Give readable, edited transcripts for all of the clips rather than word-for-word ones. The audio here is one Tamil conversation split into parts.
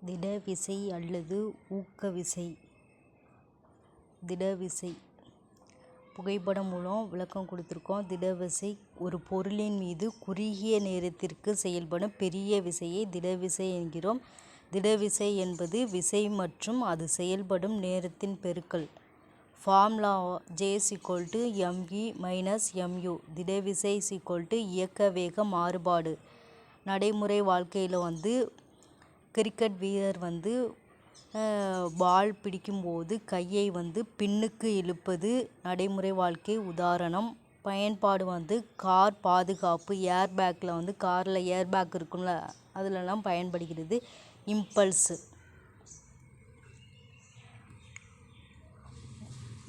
திடவிசை அல்லது ஊக்கவிசை. திடவிசை புகைப்படம் மூலம் விளக்கம் கொடுத்துருக்கோம். திடவிசை ஒரு பொருளின் மீது குறுகிய நேரத்திற்கு செயல்படும் பெரிய விசையை திடவிசை என்கிறோம். திடவிசை என்பது விசை மற்றும் அது செயல்படும் நேரத்தின் பெருக்கல். Formula J=mv-mu. திடவிசை இயக்க வேக மாறுபாடு. நடைமுறை வாழ்க்கையில் கிரிக்கெட் வீரர் பால் பிடிக்கும்போது கையை பின்னுக்கு இழுப்பது நடைமுறை வாழ்க்கை உதாரணம். பயன்பாடு கார் பாதுகாப்பு. ஏர்பேக்கில் காரில் ஏர்பேக் இருக்கும்ல, அதிலெல்லாம் பயன்படுகிறது. இம்பல்ஸ்.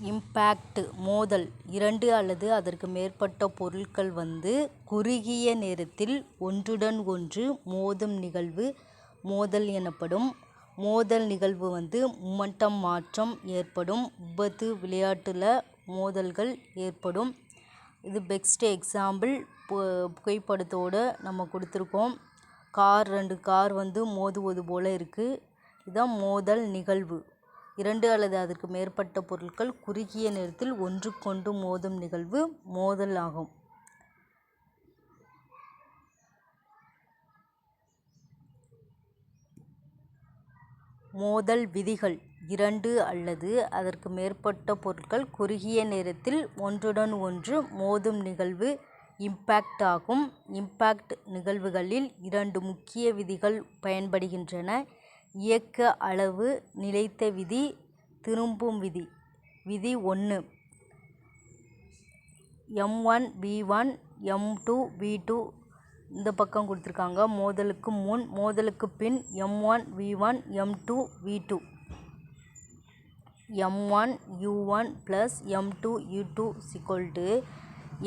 இம்பேக்ட் மோதல். இரண்டு அல்லது அதற்கு மேற்பட்ட பொருட்கள் குறுகிய நேரத்தில் ஒன்றுடன் ஒன்று மோதும் நிகழ்வு மோதல் எனப்படும். மோதல் நிகழ்வு மொமெண்டம் மாற்றம் ஏற்படும். விபத்து. விளையாட்டில் மோதல்கள் ஏற்படும். இது பெஸ்ட் எக்ஸாம்பிள் புகைப்படத்தோடு நம்ம கொடுத்துருக்கோம். ரெண்டு கார் மோதுவது போல் இருக்குது. இதுதான் மோதல் நிகழ்வு. இரண்டு அல்லது அதற்கு மேற்பட்ட பொருட்கள் குறுகிய நேரத்தில் ஒன்றுக்கொன்று மோதும் நிகழ்வு மோதல் ஆகும். மோதல் விதிகள். இரண்டு அல்லது அதற்கு மேற்பட்ட பொருட்கள் குறுகிய நேரத்தில் ஒன்றுடன் ஒன்று மோதும் நிகழ்வு இம்பேக்ட் ஆகும். இம்பேக்ட் நிகழ்வுகளில் இரண்டு முக்கிய விதிகள் பயன்படுகின்றன. இயக்க அளவு நிலைத்த விதி, திரும்பும் விதி. விதி 1. m1v1 m2v2 இந்த பக்கம் கொடுத்துருக்காங்க. மோதலுக்கு முன் மோதலுக்கு பின் m1v1 m2v2. m1u1 plus m2u2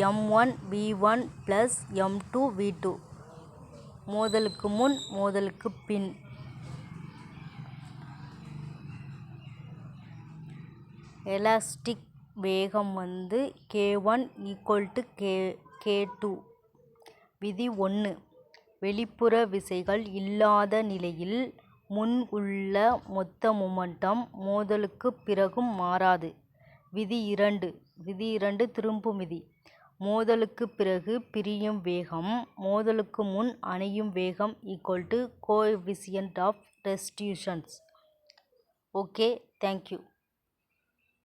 m1v1 plus m2v2. மோதலுக்கு முன் மோதலுக்கு பின். எலாஸ்டிக் வேகம் k1 = k2. விதி 1. வெளிப்புற விசைகள் இல்லாத நிலையில் முன் உள்ள மொத்த மொமெண்டம் மோதலுக்கு பிறகும் மாறாது. விதி 2. திரும்பும் விதி. மோதலுக்கு பிறகு பிரியும் வேகம் மோதலுக்கு முன் அணையும் வேகம் = coefficient of restitution. Okay, thank you.